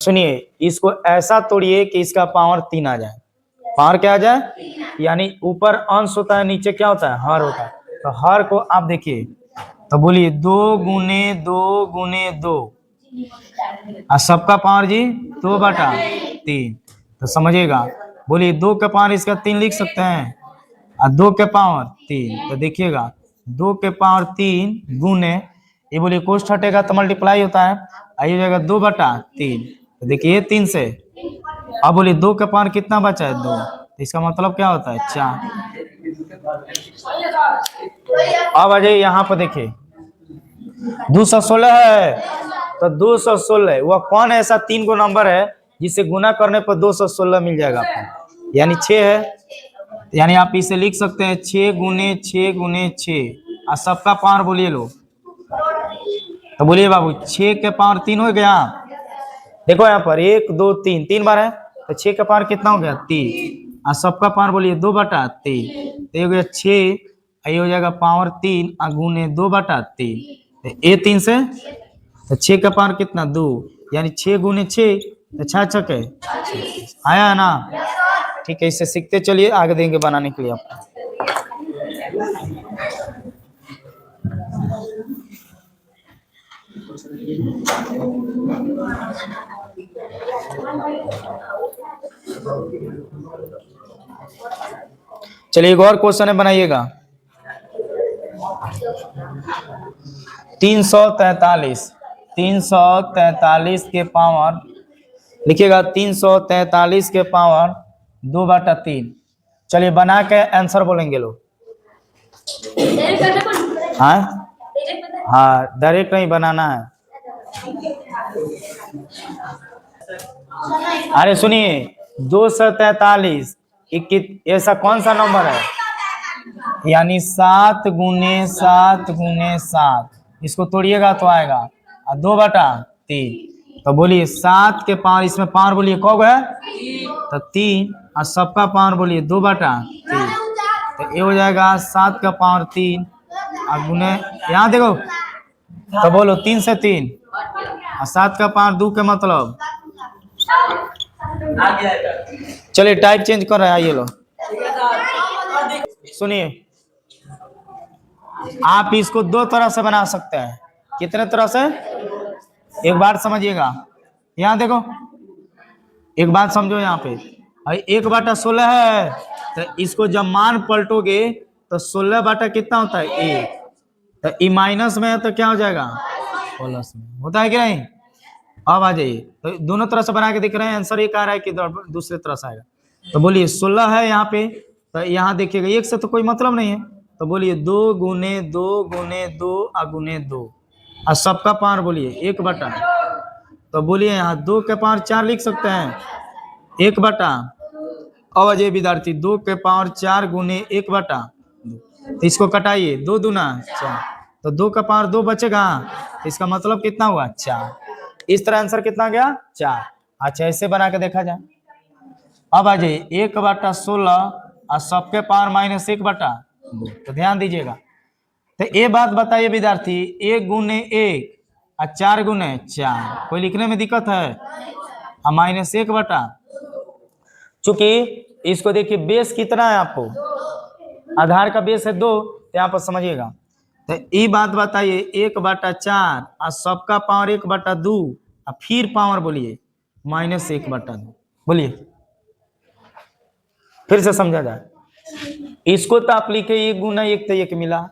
सुनिए, इसको ऐसा तोड़िए कि इसका पावर 3 आ जाए। पावर क्या आ जाए? यानी ऊपर अंश होता है, नीचे क्या होता है? हर होता है। तो हर को आप देखिए, तो बोलिए 2 गुने 2 गुने 2 और सबका पावर जी 2/3। तो समझिएगा, बोलिए 2 के पावर इसका 3 लिख सकते हैं और 2 के पावर 3। तो देखिएगा 2 के पावर 3 गुने, ये बोलिए कोष्ठ हटेगा तो मल्टीप्लाई होता है, आइए जाएगा 2/3। तो देखिए 3 से, अब बोलिए 2 के पावर कितना बचा है? 2। तो इसका मतलब क्या होता है? 4। अब आ जाइए यहाँ पर देखिए 216 है, तो 216 वह कौन है ऐसा 3 को नंबर है जिसे गुना करने पर 216 मिल जाएगा आपको, यानी 6 है। यानी आप इसे लिख सकते हैं 6 गुने 6 गुने 6 और सबका पावर बोलिए लो। तो बोलिए बाबू 6 के पावर 3 हो गया। देखो यहाँ पर 1 2 3 3 बार है, तो 6 का पावर कितना हो गया? 3 और सबका पावर बोलिए 2/3। तो ये हो गया 6, ये हो जाएगा पावर 3 और गुने 2/3। तो ये 3 से, तो 6 का पावर कितना? 2, यानी 6 गुने 6, तो 6 छक है, आया है ना? ठीक है, इसे सीखते चलिए, आगे देंगे बनाने के लिए आपको। चलिए एक और क्वेश्चन है, बनाइएगा। 343 के पावर लिखिएगा, 343 के पावर 2/3। चलिए बना के आंसर बोलेंगे लोग। हाँ हाँ, डायरेक्ट नहीं बनाना है। अरे सुनिए, 243 ऐसा कौन सा नंबर है? यानी 7 गुने 7 गुने 7, इसको तोड़िएगा तो आएगा 2/3। तो बोलिए 7 के पावर, इसमें पावर बोलिए कौन है? तो 3 और सबका पावर बोलिए 2/3। तो ये हो जाएगा 7 का पावर 3 और गुने, यहाँ देखो, तो बोलो 3 से 3 और 7 का पावर 2 के मतलब। चलिए टाइप चेंज कर रहे हैं, आइए लो। सुनिए, आप इसको 2 तरह से बना सकते हैं। कितने तरह से? एक बात समझिएगा, यहाँ देखो, एक बात समझो, यहाँ पे 1/16 है, तो इसको जब मान पलटोगे तो 16 बटा कितना होता है? 1। तो ई माइनस में है तो क्या हो जाएगा? प्लस में होता है कि नहीं? अब आ जाइए, तो दोनों तरह से बना के दिख रहे हैं, आंसर एक आ रहा है कि दूसरे तरह से आएगा। तो बोलिए 16 है यहाँ पे, तो यहाँ देखिएगा 1 से तो कोई मतलब नहीं है, तो बोलिए 2 गुने 2 गुने 2 और गुने 2 और सबका पावर बोलिए 1/। तो बोलिए यहाँ 2 के पावर 4 लिख सकते हैं, 1/। अब अजय विद्यार्थी 2 के पावर 4 गुने 1/2, तो इसको कटाइए, 2 दूना 4, तो 2 का पावर 2 बचेगा, इसका मतलब कितना हुआ? 4। इस तरह आंसर कितना गया? 4। अच्छा, ऐसे बना के देखा जाए। अब आ जाइए 1/16 और सबके पावर -1/2, तो ध्यान दीजिएगा। तो ये बात बताइए विद्यार्थी, 1 गुने 1 और 4 गुने 4, कोई लिखने में दिक्कत है? और -1/, चूंकि इसको देखिए बेस कितना है आपको, आधार का बेस है 2, तो यहाँ पर समझिएगा। तो ये बात बताइए 1/4 और सबका पावर 1/2 और फिर पावर बोलिए -1/2, बोलिए फिर से समझा जाए। इसको तो आप लिखे 1 गुना 1 तो 1 मिला,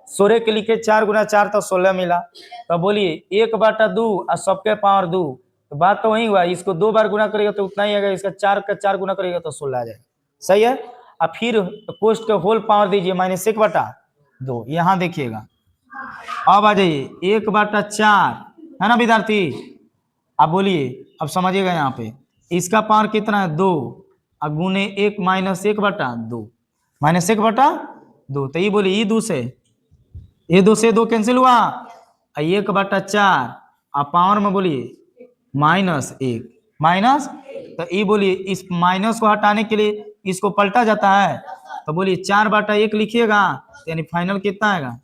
16 के लिखे 4 गुना 4 तो 16 मिला, तो बोलिए 1/2 और सबके पावर 2, तो बात तो वही हुआ। इसको 2 बार गुना करेगा तो उतना ही आएगा, इसका 4 का 4 गुना करेगा तो 16 आ जाएगा, सही है। और फिर पोस्ट के होल पावर दीजिए -1/2, यहाँ देखिएगा। अब आ जाइए 1/4 है ना विद्यार्थी, अब बोलिए, अब समझिएगा यहाँ पे इसका पावर कितना है? 2 और गुने 1 -1/2, -1/2, तो ये बोलिए ये 2 से 2 कैंसिल हुआ, 1/4 और पावर में बोलिए -1 माइनस, तो ये बोलिए इस माइनस को हटाने के लिए इसको पलटा जाता है, तो बोलिए 4/1 लिखिएगा, यानी फाइनल कितना आएगा?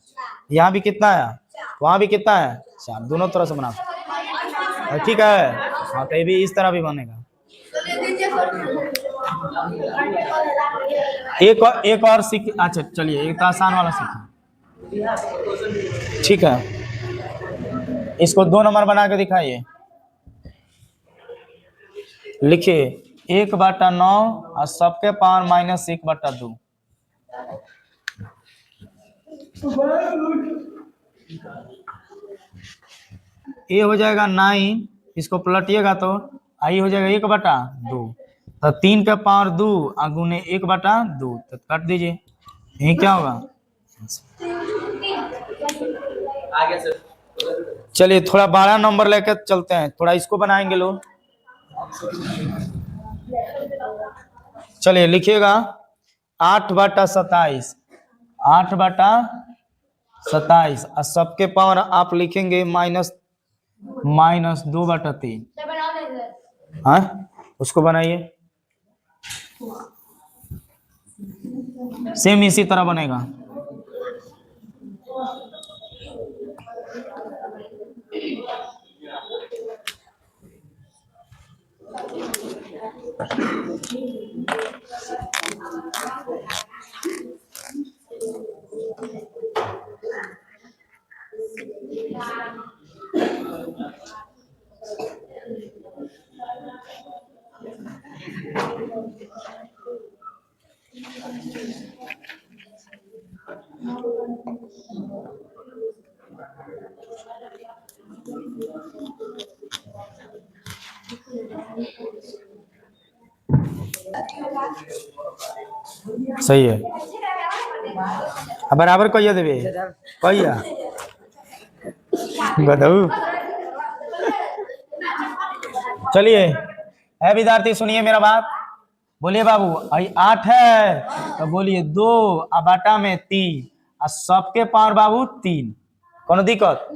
यहाँ भी कितना है, वहां भी कितना है? 4, दोनों तरह से बना सकते, ठीक है। हाँ तो ये भी इस तरह भी बनेगा। एक और सीख, अच्छा चलिए एक तो आसान वाला सीखें, ठीक है। इसको 2 नंबर बना के दिखाइए। लिखिए 1/9 और सबके पावर -1/2। ये हो जाएगा 9, इसको पलटिएगा तो आई हो जाएगा 1/2। तो 3 का पावर 2 और गुने 1/2 तो काट दीजिए, यही क्या होगा। आगे सर चलिए थोड़ा बड़ा नंबर लेकर चलते हैं, थोड़ा इसको बनाएंगे लोग। चलिए लिखिएगा 8/27, 8/27 और सबके पावर आप लिखेंगे -2/3। हाँ उसको बनाइए, सेम इसी तरह बनेगा। सही है, बराबर कहिए देवे कहिया बताऊ। चलिए है विद्यार्थी सुनिए मेरा बात, बोलिए बाबू आई 8 है तो बोलिए 2 और बाटा में 3 और सबके पावर बाबू 3, कोनो दिक्कत।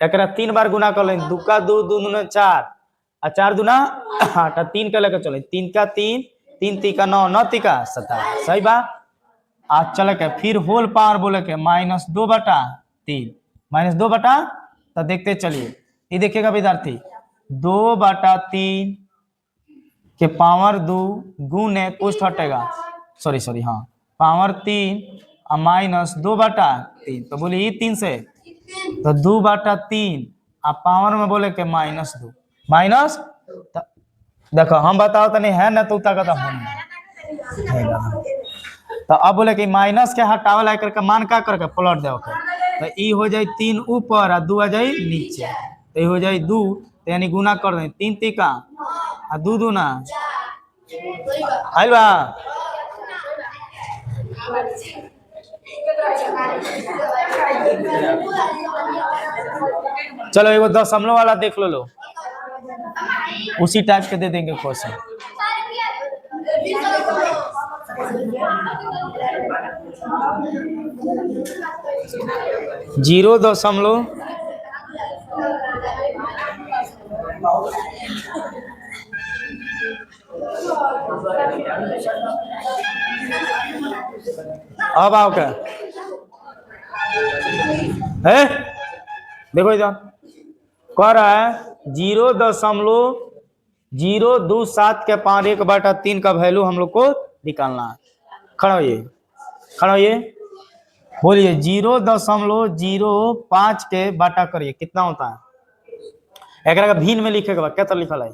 एक 3 बार गुना कर लें, 2 का 2, 2 दूना 4 और 4 दूना 8 और 3 का लेकर चले, 3 का 3, 3 3 का 9, 9 3 का 27, सही बात। आज चले के फिर होल पावर बोले के -2/3, -2 तो देखते चलिए, ये देखिएगा विद्यार्थी 2/3 के पावर 2 गुने कुछ हटेगा, सॉरी हाँ पावर 3 और -2/3 तो बोलिए ये 3 से तो 2/3 और पावर में बोले के -2 माइनस, देखो हम बताओ तो नहीं है ना तो तक तो अब बोले कि माइनस के हटावला एक करके मान का करके पलट दे तो ई हो जाए 3 ऊपर और 2 आ जाए नीचे, तो ये हो जाए 2 तो यानी गुना कर दें 3 3 और 2 2 ना आइल बा। चलो एगो 10 वाला देख लो, उसी टाइप के दे देंगे क्वेश्चन। जीरो दशमलव अब आओ क्या है, देखो इधर कह रहा है 0.027 के पावर 1/3 का वैल्यू हम लोग को निकालना है। खड़ा होइए, खड़ा होइए, बोलिए 0.05 के बाटा करिए कितना होता है। एक भिन्न में लिखेगा क्या तो लिखा है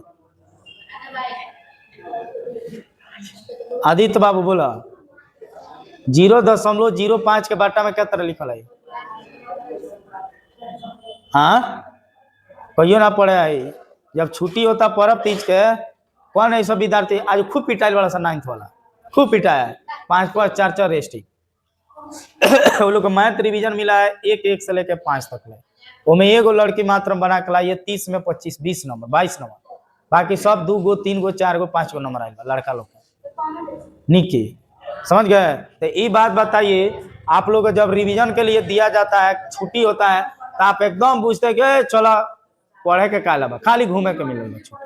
आदित्य बाबू बोला 0.05 के बाटा में क्या तरह लिखा है। हाँ कहियो ना पढ़े आई, जब छुट्टी होता पर्व तीज के कौन ऐसा विद्यार्थी आज खूब पिटाइल वाला सा 9th वाला खूब पिटाया है, 5 4 4 रेस्टिंग वो लोग को मैथ रिवीजन मिला है 1 से लेकर 5 तक ले, वो में एगो लड़की मात्र बना के लाई है 30 में 25 20 नंबर 22 नंबर, बाकी सब 2 गो 3 गो 4 गो 5 गो नंबर आएगा लड़का लोग निकी, समझ गए। तो ये बात बताइए आप लोग को जब रिवीजन के लिए दिया जाता है छुट्टी होता है तो आप एकदम पूछते हैं कि चलो पढ़े के काला खाली घूमे के मिलेगा छुट्टी।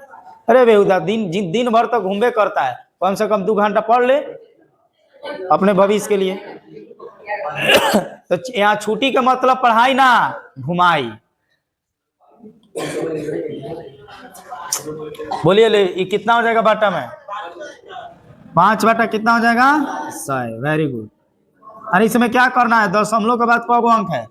अरे बेहुदा दिन भर तो घूमे करता है, कम से कम 2 घंटा पढ़ ले अपने भविष्य के लिए। तो यहाँ छुट्टी का मतलब पढ़ाई ना घुमाई। बोलिए ले, ये कितना हो जाएगा बाटा में? 5 बाटा कितना हो जाएगा? 100। Very good. अरे इसमें क्या करना है, दशमलव के बाद कौन अंक है?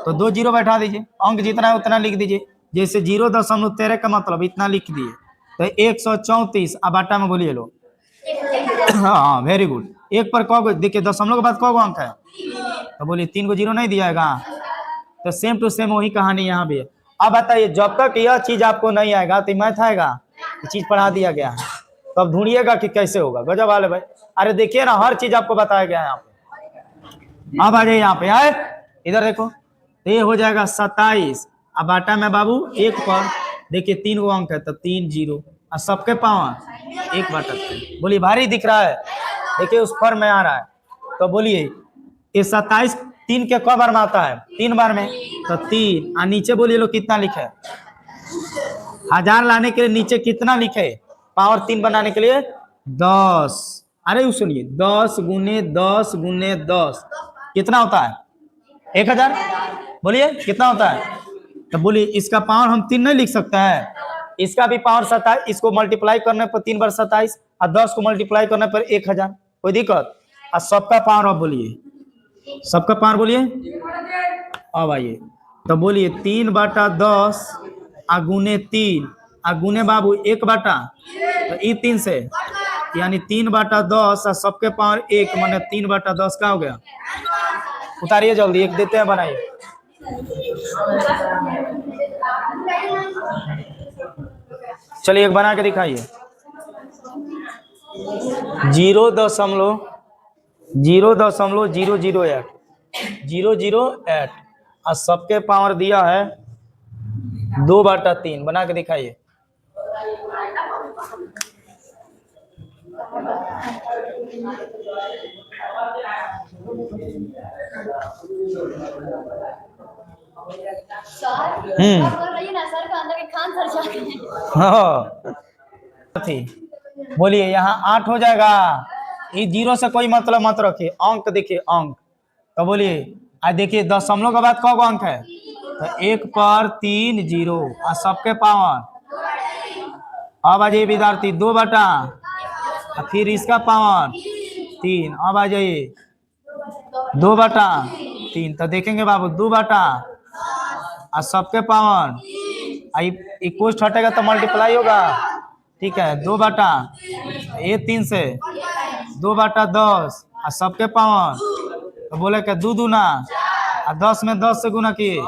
तो 2 जीरो बैठा दीजिए, अंक जितना है उतना लिख दीजिए। जैसे 0.13 का मतलब इतना लिख दिए, तो 134। अब बाटा में बोलिए लो। हाँ वेरी गुड। एक पर कौ देखिए दशमलव के बाद कौ अंक है? तो बोलिए 3 को जीरो नहीं दिया जाएगा। तो सेम टू सेम वही कहानी यहाँ भी है। अब बताइए, जब तक यह चीज आपको नहीं आएगा तो मैथ आएगा? ये चीज पढ़ा दिया गया है, तो अब ढूंढिएगा कि कैसे होगा। गजब वाले भाई, अरे देखिए ना, हर चीज आपको बताया गया है यहाँ पे। अब आ जाइए यहाँ पे, आए इधर देखो, तो ये हो जाएगा 27। अब बाटा में बाबू एक पर देखिए 3 गो अंक है, तो 3 जीरो और सबके पावर 1 बाटा 3। बोलिए भारी दिख रहा है? देखिए उस पर में आ रहा है। तो बोलिए ये 27 3 के क बार में आता है? 3 बार में, तो 3। और नीचे बोलिए लो कितना लिखे? 1000 लाने के लिए नीचे कितना लिखे? पावर 3 बनाने के लिए 10। अरे सुनिए, 10 गुने 10 गुने 10 कितना होता है? 1000। बोलिए कितना होता है? तो बोलिए इसका पावर हम 3 नहीं लिख सकते हैं? इसका भी पावर 27, इसको मल्टीप्लाई करने पर 3 बार 27 और 10 को मल्टीप्लाई करने पर 1000। कोई दिक्कत? और सबका पावर अब बोलिए, सबका पावर बोलिए। अब आइए, तो बोलिए 3 बाटा 10 गुने 3 गुने बाबू 1 बाटा, तो ये 3 से यानी 3 बाटा 10 और सबके पावर 1 माने 3 बाटा 10 का हो गया। उतारिए जल्दी, एक देते हैं, बनाइए। चलिए एक बना के दिखाइए। 0.008 008 और सबके पावर दिया है 2 बाटा 3। बना के दिखाइए। बोलिए यहाँ 8 हो जाएगा। ये 0 से कोई मतलब मत रखिए, अंक देखिए अंक। तो बोलिए आज देखिए दशमलव के बाद कौन अंक है? तो 1 पर 3 जीरो और सबके पावर। अब आ जाइए विद्यार्थी 2 बाटा और फिर इसका पावर 3। अब आ जाइए 2 बाटा 3। तो देखेंगे बाबू 2 बाटा और सबके पावर, इक्वल हटेगा तो मल्टीप्लाई होगा। ठीक है, 2 बाटा ये 3 से 2 बाटा 10 और सबके पावर, तो बोले कि 2 दूना और 10 में 10 से गुना किए।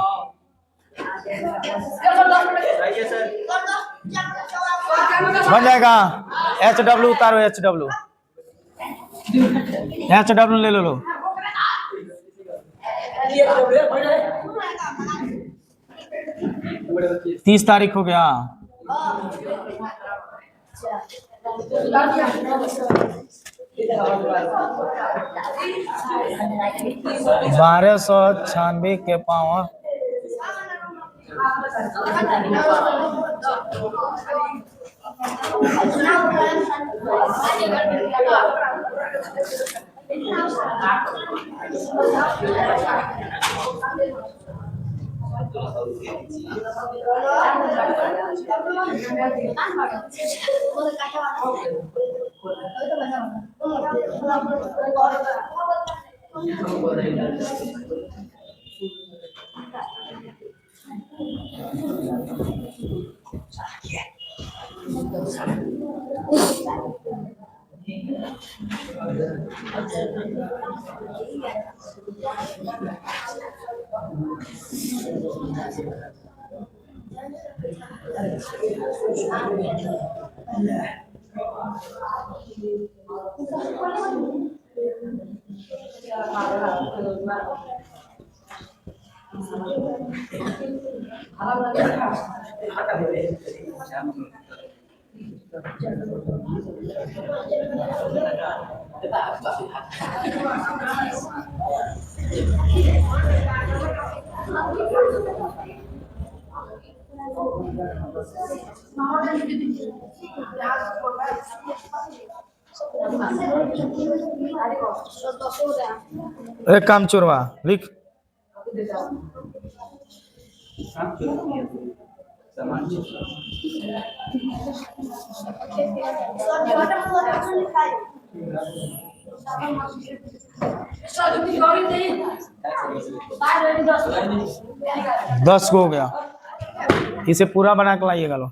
बन जाएगा। HW उतारो, HW ले लो। तीस तारीख हो गया। 1296 के पावर। एक काम चोरवा लिख। 10 को हो गया, इसे पूरा बना के लाइएगा लो।